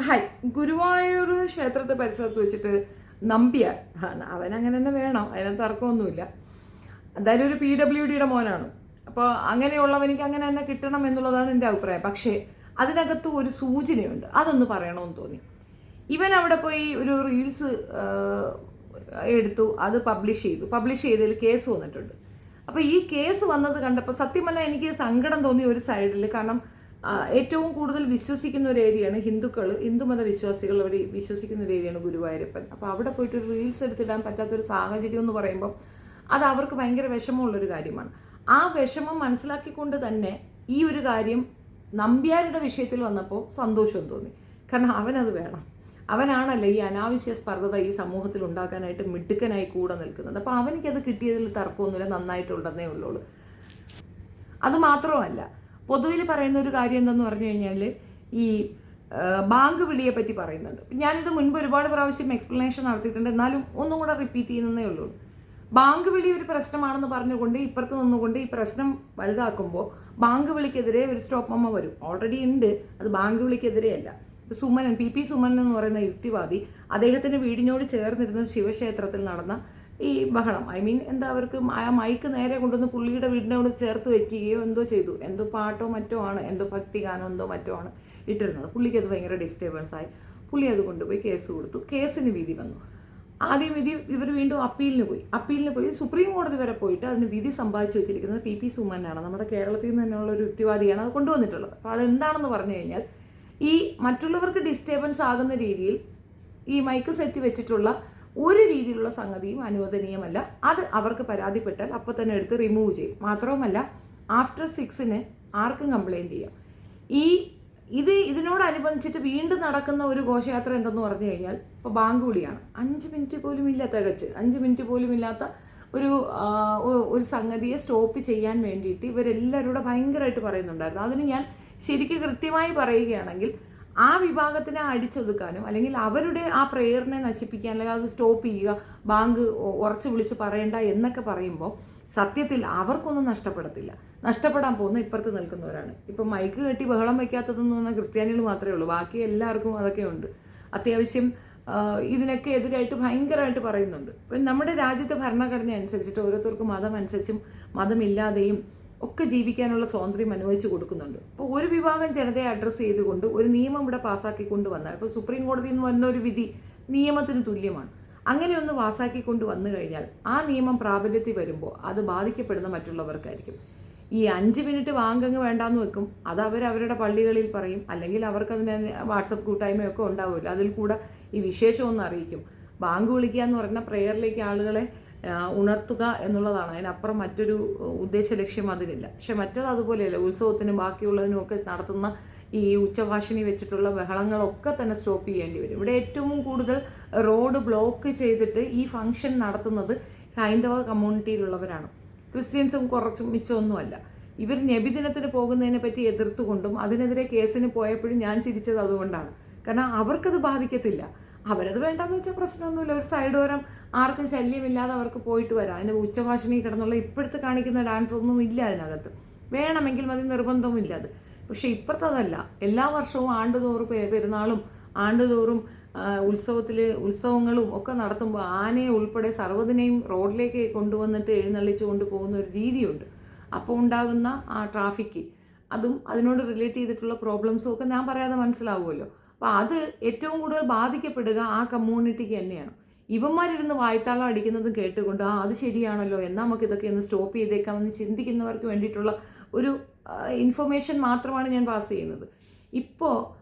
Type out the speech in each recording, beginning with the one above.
Hi, Guruvayur ക്ഷേത്രത്തെ പരിസരത്ത് വെച്ചിട്ട് നമ്പ്യാർ അവനങ്ങനെ തന്നെ വേണം, അതിനകത്ത് തർക്കമൊന്നുമില്ല. എന്തായാലും ഒരു PWDയുടെ മോനാണ്. അപ്പോൾ അങ്ങനെയുള്ളവനിക്ക് അങ്ങനെ തന്നെ കിട്ടണം എന്നുള്ളതാണ് എൻ്റെ അഭിപ്രായം. പക്ഷേ അതിനകത്ത് ഒരു സൂചനയുണ്ട്, അതൊന്ന് പറയണമെന്ന് തോന്നി. ഇവൻ അവിടെ പോയി ഒരു റീൽസ് എടുത്തു, അത് പബ്ലിഷ് ചെയ്തതിൽ കേസ് വന്നിട്ടുണ്ട്. അപ്പോൾ ഈ കേസ് വന്നത് കണ്ടപ്പോൾ സത്യമല്ല എനിക്ക് സങ്കടം തോന്നി ഒരു സൈഡിൽ. കാരണം ഏറ്റവും കൂടുതൽ വിശ്വസിക്കുന്ന ഒരു ഏരിയയാണ് ഹിന്ദുമത വിശ്വാസികൾ അവിടെ വിശ്വസിക്കുന്ന ഒരു ഏരിയയാണ് ഗുരുവായൂരപ്പൻ. അപ്പോൾ അവിടെ പോയിട്ട് ഒരു റീൽസ് എടുത്തിടാൻ പറ്റാത്തൊരു സാഹചര്യം എന്ന് പറയുമ്പോൾ അത് അവർക്ക് ഭയങ്കര വിഷമമുള്ളൊരു കാര്യമാണ്. ആ വിഷമം മനസ്സിലാക്കിക്കൊണ്ട് തന്നെ ഈ ഒരു കാര്യം നമ്പ്യാരുടെ വിഷയത്തിൽ വന്നപ്പോൾ സന്തോഷം തോന്നി. കാരണം അവനത് വേണം, അവനാണല്ലേ ഈ അനാവശ്യ സ്പർദ്ധത ഈ സമൂഹത്തിൽ ഉണ്ടാക്കാനായിട്ട് മിടുക്കനായി കൂടെ നിൽക്കുന്നത്. അപ്പോൾ അവനിക്കത് കിട്ടിയതിൽ തർക്കമൊന്നുമില്ല, നന്നായിട്ടുണ്ടെന്നേ ഉള്ളൂ. അതുമാത്രമല്ല, പൊതുവിൽ പറയുന്ന ഒരു കാര്യം എന്തെന്ന് പറഞ്ഞു കഴിഞ്ഞാൽ ഈ ബാങ്ക് വിളിയെ പറ്റി പറയുന്നുണ്ട്. ഞാനിത് മുൻപ് ഒരുപാട് പ്രാവശ്യം എക്സ്പ്ലനേഷൻ നടത്തിയിട്ടുണ്ട്, എന്നാലും ഒന്നും കൂടെ റിപ്പീറ്റ് ചെയ്യുന്നതേ ഉള്ളൂ. ബാങ്ക് വിളി ഒരു പ്രശ്നമാണെന്ന് പറഞ്ഞുകൊണ്ട് ഇപ്പുറത്ത് നിന്നുകൊണ്ട് ഈ പ്രശ്നം വലുതാക്കുമ്പോൾ ബാങ്ക് വിളിക്കെതിരെ ഒരു സ്റ്റോപ്പ് മമ്മ വരും. ഓൾറെഡി ഉണ്ട്, അത് ബാങ്ക് വിളിക്കെതിരെയല്ല. ഇപ്പോൾ സുമനൻ, PP സുമനൻ എന്ന് പറയുന്ന യുക്തിവാദി, അദ്ദേഹത്തിൻ്റെ വീടിനോട് ചേർന്നിരുന്ന ശിവക്ഷേത്രത്തിൽ നടന്ന ഈ ബഹളം, എന്താ അവർക്ക് ആ മൈക്ക് നേരെ കൊണ്ടുവന്ന് പുള്ളിയുടെ വീടിനോട് ചേർത്ത് വെക്കുകയോ എന്തോ ചെയ്തു. എന്തോ പാട്ടോ മറ്റോ ആണ്, എന്തോ ഭക്തിഗാനോ എന്തോ മറ്റോ ആണ് ഇട്ടിരുന്നത്. പുള്ളിക്ക് അത് ഭയങ്കര ഡിസ്റ്റർബൻസ് ആയി. പുള്ളി അത് കൊണ്ടുപോയി കേസ് കൊടുത്തു. കേസിന് വിധി വന്നു. ആദ്യം വിധി ഇവർ വീണ്ടും അപ്പീലിന് പോയി സുപ്രീം കോടതി വരെ പോയിട്ട് അതിന് വിധി സമ്പാദിച്ചു വെച്ചിരിക്കുന്നത് PP സുമനാണ്. നമ്മുടെ കേരളത്തിൽ നിന്ന് തന്നെയുള്ള ഒരു യുക്തിവാദിയാണ് അത് കൊണ്ടുവന്നിട്ടുള്ളത്. അപ്പോൾ അതെന്താണെന്ന് പറഞ്ഞു കഴിഞ്ഞാൽ, ഈ മറ്റുള്ളവർക്ക് ഡിസ്റ്റർബൻസ് ആകുന്ന രീതിയിൽ ഈ മൈക്ക് സെറ്റ് വെച്ചിട്ടുള്ള ഒരു രീതിയിലുള്ള സംഗതിയും അനുവദനീയമല്ല. അത് അവർക്ക് പരാതിപ്പെട്ടാൽ അപ്പോൾ തന്നെ എടുത്ത് റിമൂവ് ചെയ്യും. മാത്രവുമല്ല, ആഫ്റ്റർ 6 ആർക്കും കംപ്ലയിൻറ്റ് ചെയ്യാം. ഇതിനോടനുബന്ധിച്ചിട്ട് വീണ്ടും നടക്കുന്ന ഒരു ഘോഷയാത്ര എന്തെന്ന് പറഞ്ഞു കഴിഞ്ഞാൽ, ഇപ്പോൾ ബാങ്ക് വിളിയാണ്. 5 മിനിറ്റ് പോലും ഇല്ല, തികച്ച് 5 മിനിറ്റ് പോലും ഇല്ലാത്ത ഒരു സംഗതിയെ സ്റ്റോപ്പ് ചെയ്യാൻ വേണ്ടിയിട്ട് ഇവരെല്ലാവരും കൂടെ ഭയങ്കരമായിട്ട് പറയുന്നുണ്ടായിരുന്നു. അതിന് ഞാൻ ശരിക്കും കൃത്യമായി പറയുകയാണെങ്കിൽ, ആ വിഭാഗത്തിനെ അടിച്ചൊതുക്കാനും അല്ലെങ്കിൽ അവരുടെ ആ പ്രേയറിനെ നശിപ്പിക്കാൻ, അല്ലെങ്കിൽ അത് സ്റ്റോപ്പ് ചെയ്യുക, ബാങ്ക് ഉറച്ചു വിളിച്ച് പറയണ്ട എന്നൊക്കെ പറയുമ്പോൾ സത്യത്തിൽ അവർക്കൊന്നും നഷ്ടപ്പെടാൻ പോകുന്ന ഇപ്പുറത്ത് നിൽക്കുന്നവരാണ്. ഇപ്പം മൈക്ക് കെട്ടി ബഹളം വയ്ക്കാത്തതെന്ന് പറഞ്ഞാൽ ക്രിസ്ത്യാനികൾ മാത്രമേ ഉള്ളൂ, ബാക്കി എല്ലാവർക്കും അതൊക്കെ ഉണ്ട്. അത്യാവശ്യം ഇതിനൊക്കെ എതിരായിട്ട് ഭയങ്കരമായിട്ട് പറയുന്നുണ്ട്. ഇപ്പം നമ്മുടെ രാജ്യത്തെ ഭരണഘടന അനുസരിച്ചിട്ട് ഓരോരുത്തർക്കും മതം അനുസരിച്ചും മതമില്ലാതെയും ഒക്കെ ജീവിക്കാനുള്ള സ്വാതന്ത്ര്യം അനുവദിച്ചു കൊടുക്കുന്നുണ്ട്. അപ്പോൾ ഒരു വിഭാഗം ജനതയെ അഡ്രസ്സ് ചെയ്തുകൊണ്ട് ഒരു നിയമം ഇവിടെ പാസ്സാക്കിക്കൊണ്ട് വന്നാൽ, ഇപ്പോൾ സുപ്രീം കോടതിയിൽ നിന്ന് വന്ന ഒരു വിധി നിയമത്തിന് തുല്യമാണ്. അങ്ങനെയൊന്ന് പാസ്സാക്കിക്കൊണ്ട് വന്നു കഴിഞ്ഞാൽ ആ നിയമം പ്രാബല്യത്തിൽ വരുമ്പോൾ അത് ബാധിക്കപ്പെടുന്ന മറ്റുള്ളവർക്കായിരിക്കും. ഈ 5 മിനിറ്റ് വാങ്കങ്ങ് വേണ്ടാന്ന് വെക്കും, അത് അവരവരുടെ പള്ളികളിൽ പറയും, അല്ലെങ്കിൽ അവർക്കതിന് വാട്സപ്പ് കൂട്ടായ്മയൊക്കെ ഉണ്ടാവുമല്ലോ, അതിൽ കൂടെ ഈ വിശേഷമൊന്നും അറിയിക്കും. ബാങ്ക് വിളിക്കുക എന്ന് പറഞ്ഞാൽ പ്രേയറിലേക്ക് ആളുകളെ ഉണർത്തുക എന്നുള്ളതാണ്, അതിനപ്പുറം മറ്റൊരു ഉദ്ദേശ ലക്ഷ്യം അതിനില്ല. പക്ഷെ മറ്റത് അതുപോലെയല്ല, ഉത്സവത്തിനും ബാക്കിയുള്ളതിനും ഒക്കെ നടത്തുന്ന ഈ ഉച്ചഭാഷിണി വെച്ചിട്ടുള്ള ബഹളങ്ങളൊക്കെ തന്നെ സ്റ്റോപ്പ് ചെയ്യേണ്ടി വരും. ഇവിടെ ഏറ്റവും കൂടുതൽ റോഡ് ബ്ലോക്ക് ചെയ്തിട്ട് ഈ ഫംഗ്ഷൻ നടത്തുന്നത് ഹൈന്ദവ കമ്മ്യൂണിറ്റിയിലുള്ളവരാണ്. ക്രിസ്ത്യൻസും കുറച്ചും മിച്ചമൊന്നുമല്ല. ഇവർ നബിദിനത്തിന് പോകുന്നതിനെ പറ്റി എതിർത്തുകൊണ്ടും അതിനെതിരെ കേസിന് പോയപ്പോഴും ഞാൻ ചിരിച്ചത് അതുകൊണ്ടാണ്. കാരണം അവർക്കത് ബാധിക്കത്തില്ല, അവരത് വേണ്ടാന്ന് വെച്ചാൽ പ്രശ്നമൊന്നുമില്ല. ഒരു സൈഡ് വരം ആർക്കും ശല്യമില്ലാതെ അവർക്ക് പോയിട്ട് വരാം. അതിന് ഉച്ചഭാഷണി കിടന്നുള്ള ഇപ്പോഴത്തെ കാണിക്കുന്ന ഡാൻസ് ഒന്നും ഇല്ല അതിനകത്ത്. വേണമെങ്കിൽ മതി, നിർബന്ധമില്ല അത്. പക്ഷെ ഇപ്പോഴത്തെ അതല്ല. എല്ലാ വർഷവും ആണ്ടുതോറും പെരുന്നാളും ആണ്ടുതോറും ഉത്സവങ്ങളും ഒക്കെ നടത്തുമ്പോൾ ആനയെ ഉൾപ്പെടെ സർവ്വതിനെയും റോഡിലേക്ക് കൊണ്ടുവന്നിട്ട് എഴുന്നള്ളിച്ചു കൊണ്ടുപോകുന്ന ഒരു രീതിയുണ്ട്. അപ്പോൾ ഉണ്ടാകുന്ന ആ ട്രാഫിക്ക്, അതും അതിനോട് റിലേറ്റ് ചെയ്തിട്ടുള്ള പ്രോബ്ലംസും ഒക്കെ ഞാൻ പറയാതെ മനസ്സിലാവുമല്ലോ. അപ്പോൾ അത് ഏറ്റവും കൂടുതൽ ബാധിക്കപ്പെടുക ആ കമ്മ്യൂണിറ്റിക്ക് തന്നെയാണ്. ഇവന്മാരിരുന്ന് വായ്ത്താളം അടിക്കുന്നത് കേട്ടുകൊണ്ട് അത് ശരിയാണല്ലോ, എന്നാൽ നമുക്കിതൊക്കെ ഒന്ന് സ്റ്റോപ്പ് ചെയ്തേക്കാമെന്ന് ചിന്തിക്കുന്നവർക്ക് വേണ്ടിയിട്ടുള്ള ഒരു ഇൻഫർമേഷൻ മാത്രമാണ് ഞാൻ പാസ് ചെയ്യുന്നത്. ഇപ്പോൾ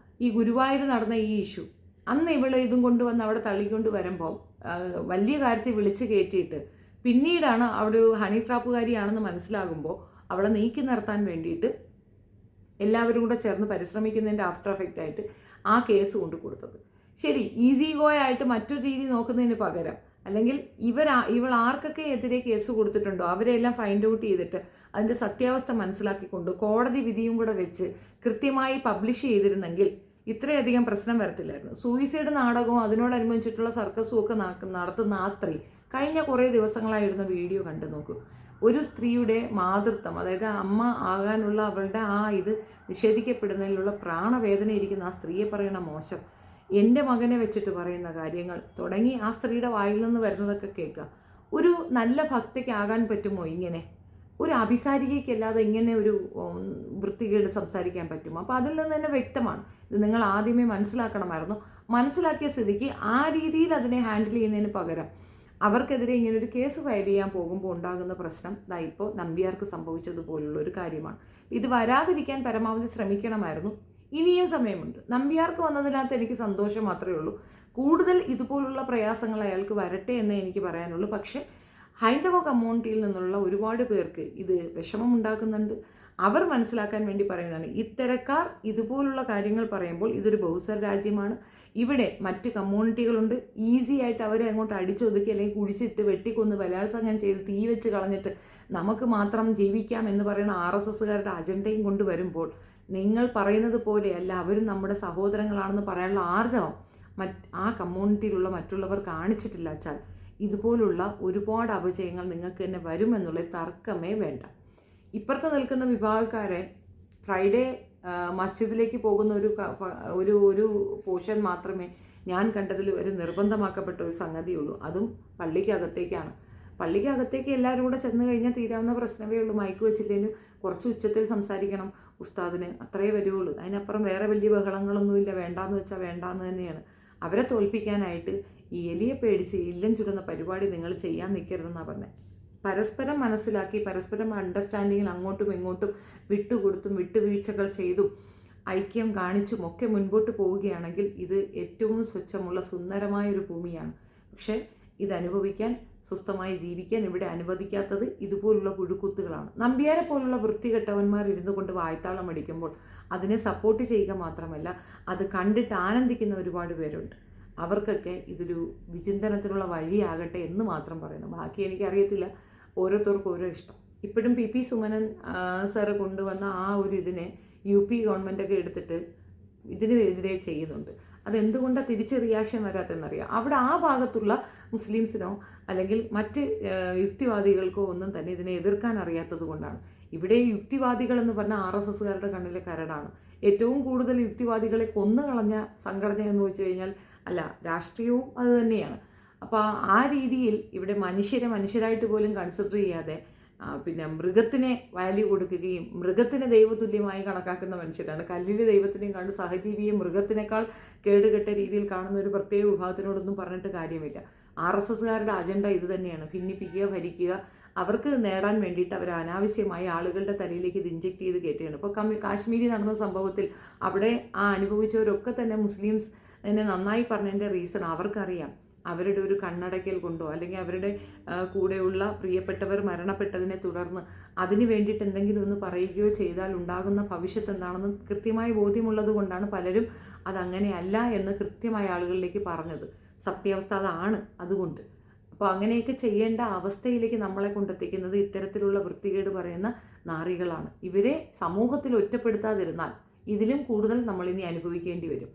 ഈ ഗുരുവായൂർ നടന്ന ഈ ഇഷ്യൂ, അന്ന് ഇവൾ ഇതും കൊണ്ടുവന്ന് അവിടെ തള്ളിക്കൊണ്ട് വരുമ്പോൾ വലിയ കാര്യത്തിൽ വിളിച്ച് കയറ്റിയിട്ട് പിന്നീടാണ് അവിടെ ഹണി ട്രാപ്പുകാരിയാണെന്ന് മനസ്സിലാകുമ്പോൾ അവളെ നീക്കി നിർത്താൻ വേണ്ടിയിട്ട് എല്ലാവരും കൂടെ ചേർന്ന് പരിശ്രമിക്കുന്നതിൻ്റെ ആഫ്റ്റർ എഫക്റ്റായിട്ട് ആ കേസ് കൊണ്ട് കൊടുത്തത്. ശരി, ഈസി ഗോയ് ആയിട്ട് മറ്റൊരു രീതി നോക്കുന്നതിന് പകരം, അല്ലെങ്കിൽ ഇവൾ ആർക്കൊക്കെ എതിരെ കേസ് കൊടുത്തിട്ടുണ്ടോ അവരെല്ലാം ഫൈൻഡ് ഔട്ട് ചെയ്തിട്ട് അതിൻ്റെ സത്യാവസ്ഥ മനസ്സിലാക്കിക്കൊണ്ട് കോടതി വിധിയും കൂടെ വെച്ച് കൃത്യമായി പബ്ലിഷ് ചെയ്തിരുന്നെങ്കിൽ ഇത്രയധികം പ്രശ്നം വരത്തില്ലായിരുന്നു. സൂയിസൈഡ് നാടകവും അതിനോടനുബന്ധിച്ചിട്ടുള്ള സർക്കസും ഒക്കെ നടത്തുന്ന ആ സ്ത്രീ കഴിഞ്ഞ കുറേ ദിവസങ്ങളായിരുന്ന വീഡിയോ കണ്ടു നോക്കൂ. ഒരു സ്ത്രീയുടെ മാതൃത്വം, അതായത് അമ്മ ആകാനുള്ള അവളുടെ ആ ഇത് നിഷേധിക്കപ്പെടുന്നതിലുള്ള പ്രാണവേദന ഇരിക്കുന്ന ആ സ്ത്രീയെ പറയണ മോശം. എൻ്റെ മകനെ വെച്ചിട്ട് പറയുന്ന കാര്യങ്ങൾ തുടങ്ങി ആ സ്ത്രീയുടെ വായിൽ നിന്ന് വരുന്നതൊക്കെ കേൾക്കുക. ഒരു നല്ല ഭക്തയ്ക്കാകാൻ പറ്റുമോ ഇങ്ങനെ? ഒരു അഭിസാരികയ്ക്കല്ലാതെ ഇങ്ങനെ ഒരു വൃത്തികേട് സംസാരിക്കാൻ പറ്റുമോ? അപ്പോൾ അതിൽ നിന്ന് തന്നെ വ്യക്തമാണ്, ഇത് നിങ്ങൾ ആദ്യമേ മനസ്സിലാക്കണമായിരുന്നു. മനസ്സിലാക്കിയ സ്ഥിതിക്ക് ആ രീതിയിൽ അതിനെ ഹാൻഡിൽ ചെയ്യുന്നതിന് പകരം അവർക്കെതിരെ ഇങ്ങനെ ഒരു കേസ് ഫയൽ ചെയ്യാൻ പോകുമ്പോൾ ഉണ്ടാകുന്ന പ്രശ്നം ഇപ്പോൾ നമ്പ്യാർക്ക് സംഭവിച്ചതുപോലുള്ള ഒരു കാര്യമാണ്. ഇത് വരാതിരിക്കാൻ പരമാവധി ശ്രമിക്കണമായിരുന്നു. ഇനിയും സമയമുണ്ട്. നമ്പ്യാർക്ക് വന്നതിനകത്ത് എനിക്ക് സന്തോഷം മാത്രമേ ഉള്ളൂ. കൂടുതൽ ഇതുപോലുള്ള പ്രയാസങ്ങൾ അയാൾക്ക് വരട്ടെ എന്നേ എനിക്ക് പറയാനുള്ളൂ. പക്ഷേ ഹൈന്ദവ കമ്മ്യൂണിറ്റിയിൽ നിന്നുള്ള ഒരുപാട് പേർക്ക് ഇത് വിഷമമുണ്ടാക്കുന്നുണ്ട്. അവർ മനസ്സിലാക്കാൻ വേണ്ടി പറയുന്നതാണ്, ഇത്തരക്കാർ ഇതുപോലുള്ള കാര്യങ്ങൾ പറയുമ്പോൾ ഇതൊരു ബഹുസ്വര രാജ്യമാണ്, ഇവിടെ മറ്റ് കമ്മ്യൂണിറ്റികളുണ്ട്, ഈസി ആയിട്ട് അവരെ അങ്ങോട്ട് അടിച്ചൊതുക്കി അല്ലെങ്കിൽ കുഴിച്ചിട്ട് വെട്ടിക്കൊന്ന് ബലാത്സംഗം ചെയ്ത് തീ വെച്ച് കളഞ്ഞിട്ട് നമുക്ക് മാത്രം ജീവിക്കാം എന്ന് പറയുന്ന RSSകാരുടെ അജണ്ടയും കൊണ്ടുവരുമ്പോൾ നിങ്ങൾ പറയുന്നത് പോലെയല്ല അവരും നമ്മുടെ സഹോദരങ്ങളാണെന്ന് പറയാനുള്ള ആർജവം ആ കമ്മ്യൂണിറ്റിയിലുള്ള മറ്റുള്ളവർ കാണിച്ചിട്ടില്ല വെച്ചാൽ ഇതുപോലുള്ള ഒരുപാട് അപജയങ്ങൾ നിങ്ങൾക്ക് തന്നെ വരുമെന്നുള്ള തർക്കമേ വേണ്ട. ഇപ്പുറത്ത് നിൽക്കുന്ന വിഭാഗക്കാരെ ഫ്രൈഡേ മസ്ജിദിലേക്ക് പോകുന്ന ഒരു പോർഷൻ മാത്രമേ ഞാൻ കണ്ടതിൽ ഒരു നിർബന്ധമാക്കപ്പെട്ട ഒരു സംഗതിയുള്ളൂ. അതും പള്ളിക്കകത്തേക്കാണ്. പള്ളിക്കകത്തേക്ക് എല്ലാവരും കൂടെ ചെന്ന് കഴിഞ്ഞാൽ തീരാവുന്ന പ്രശ്നമേ ഉള്ളൂ. മൈക്ക് വെച്ചില്ലെങ്കിലും കുറച്ച് ഉച്ചത്തിൽ സംസാരിക്കണം ഉസ്താദിന്, അത്രയേ വരുള്ളൂ. അതിനപ്പുറം വേറെ വലിയ ബഹളങ്ങളൊന്നുമില്ല. വേണ്ടാന്ന് വെച്ചാൽ വേണ്ടാന്ന് തന്നെയാണ്. അവരെ തോൽപ്പിക്കാനായിട്ട് ഈ എലിയെ പേടിച്ച് ഇല്ലം ചുടുന്ന പരിപാടി നിങ്ങൾ ചെയ്യാൻ നിൽക്കരുതെന്നാണ് പറഞ്ഞത്. പരസ്പരം മനസ്സിലാക്കി പരസ്പരം അണ്ടർസ്റ്റാൻഡിങ്ങിൽ അങ്ങോട്ടും ഇങ്ങോട്ടും വിട്ടുകൊടുത്തും വിട്ടുവീഴ്ചകൾ ചെയ്തും ഐക്യം കാണിച്ചും ഒക്കെ മുൻപോട്ട് പോവുകയാണെങ്കിൽ ഇത് ഏറ്റവും സ്വച്ഛമുള്ള സുന്ദരമായൊരു ഭൂമിയാണ്. പക്ഷേ ഇതനുഭവിക്കാൻ സ്വസ്ഥമായി ജീവിക്കാൻ ഇവിടെ അനുവദിക്കാത്തത് ഇതുപോലുള്ള പുഴുക്കുത്തുകളാണ്. നമ്പ്യാരെ പോലുള്ള വൃത്തികെട്ടവന്മാർ ഇരുന്നു കൊണ്ട് വായ്ത്താളം അടിക്കുമ്പോൾ അതിനെ സപ്പോർട്ട് ചെയ്യുക മാത്രമല്ല അത് കണ്ടിട്ട് ആനന്ദിക്കുന്ന ഒരുപാട് പേരുണ്ട്. അവർക്കൊക്കെ ഇതൊരു വിചിന്തനത്തിനുള്ള വഴിയാകട്ടെ എന്ന് മാത്രം പറയുന്നു. ബാക്കി എനിക്കറിയത്തില്ല, ഓരോരുത്തർക്കും ഓരോ ഇഷ്ടം. ഇപ്പോഴും PP സുമനൻ സാറ് കൊണ്ടുവന്ന ആ ഒരു ഇതിനെ UP ഗവൺമെൻറ്റൊക്കെ എടുത്തിട്ട് ഇതിനെതിരെ ചെയ്യുന്നുണ്ട്. അതെന്തുകൊണ്ടാണ് തിരിച്ച് റിയാക്ഷൻ വരാത്തെന്നറിയാം. അവിടെ ആ ഭാഗത്തുള്ള മുസ്ലിംസിനോ അല്ലെങ്കിൽ മറ്റ് യുക്തിവാദികൾക്കോ ഒന്നും തന്നെ ഇതിനെ എതിർക്കാൻ അറിയാത്തത് കൊണ്ടാണ്. ഇവിടെ യുക്തിവാദികൾ എന്ന് പറഞ്ഞാൽ RSSകാരുടെ കണ്ണിലെ കരടാണ്. ഏറ്റവും കൂടുതൽ യുക്തിവാദികളെ കൊന്നുകളഞ്ഞ സംഘടന എന്ന് വെച്ച് കഴിഞ്ഞാൽ അല്ല, രാഷ്ട്രീയവും അത് തന്നെയാണ്. അപ്പോൾ ആ രീതിയിൽ ഇവിടെ മനുഷ്യരെ മനുഷ്യരായിട്ട് പോലും കൺസിഡർ ചെയ്യാതെ പിന്നെ മൃഗത്തിനെ വാല്യൂ കൊടുക്കുകയും മൃഗത്തിനെ ദൈവതുല്യമായി കണക്കാക്കുന്ന മനുഷ്യരാണ്. കല്ലിൽ ദൈവത്തിനെയും കണ്ട് സഹജീവിയെ മൃഗത്തിനേക്കാൾ കേടുകെട്ട രീതിയിൽ കാണുന്ന ഒരു പ്രത്യേക വിഭാഗത്തിനോടൊന്നും പറഞ്ഞിട്ട് കാര്യമില്ല. RSSകാരുടെ അജണ്ട ഇത് തന്നെയാണ്, ഭിന്നിപ്പിക്കുക, ഭരിക്കുക. അവർക്ക് നേടാൻ വേണ്ടിയിട്ട് അവർ അനാവശ്യമായി ആളുകളുടെ തലയിലേക്ക് ഇത് ഇഞ്ചെക്ട് ചെയ്ത് കയറ്റുകയാണ്. ഇപ്പോൾ കാശ്മീരിൽ നടന്ന സംഭവത്തിൽ അവിടെ ആ അനുഭവിച്ചവരൊക്കെ തന്നെ മുസ്ലിംസ് എന്നെ നന്നായി പറഞ്ഞതിൻ്റെ റീസൺ അവർക്കറിയാം. അവരുടെ ഒരു കണ്ണടയ്ക്കൽ കൊണ്ടോ അല്ലെങ്കിൽ അവരുടെ കൂടെയുള്ള പ്രിയപ്പെട്ടവർ മരണപ്പെട്ടതിനെ തുടർന്ന് അതിന് വേണ്ടിയിട്ട് എന്തെങ്കിലും ഒന്ന് പറയുകയോ ചെയ്താൽ ഉണ്ടാകുന്ന ഭവിഷ്യത്ത് എന്താണെന്ന് കൃത്യമായ ബോധ്യമുള്ളത് കൊണ്ടാണ് പലരും അതങ്ങനെയല്ല എന്ന് കൃത്യമായ ആളുകളിലേക്ക് പറഞ്ഞത്. സത്യാവസ്ഥ അതാണ്. അതുകൊണ്ട് അപ്പോൾ അങ്ങനെയൊക്കെ ചെയ്യേണ്ട അവസ്ഥയിലേക്ക് നമ്മളെ കൊണ്ടെത്തിക്കുന്നത് ഇത്തരത്തിലുള്ള വൃത്തികേട് പറയുന്ന നാറികളാണ്. ഇവരെ സമൂഹത്തിൽ ഒറ്റപ്പെടുത്താതിരുന്നാൽ ഇതിലും കൂടുതൽ നമ്മളിനി അനുഭവിക്കേണ്ടി വരും.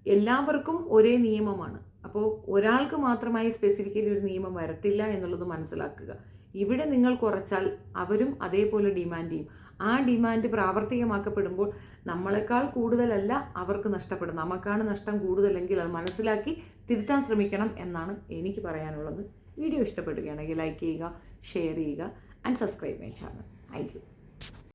എല്ലാവർക്കും ഒരേ നിയമമാണ്. അപ്പോൾ ഒരാൾക്ക് മാത്രമായി സ്പെസിഫിക്കലി ഒരു നിയമം വരത്തില്ല എന്നുള്ളത് മനസ്സിലാക്കുക. ഇവിടെ നിങ്ങൾ കുറച്ചാൽ അവരും അതേപോലെ ഡിമാൻഡ് ചെയ്യും. ആ ഡിമാൻഡ് പ്രാവർത്തികമാക്കപ്പെടുമ്പോൾ നമ്മളെക്കാൾ കൂടുതലല്ല അവർക്ക് നഷ്ടപ്പെടും. നമുക്കാണ് നഷ്ടം കൂടുതലെങ്കിൽ അത് മനസ്സിലാക്കി തിരുത്താൻ ശ്രമിക്കണം എന്നാണ് എനിക്ക് പറയാനുള്ളത്. വീഡിയോ ഇഷ്ടപ്പെടുകയാണെങ്കിൽ ലൈക്ക് ചെയ്യുക, ഷെയർ ചെയ്യുക and subscribe my channel. Thank you.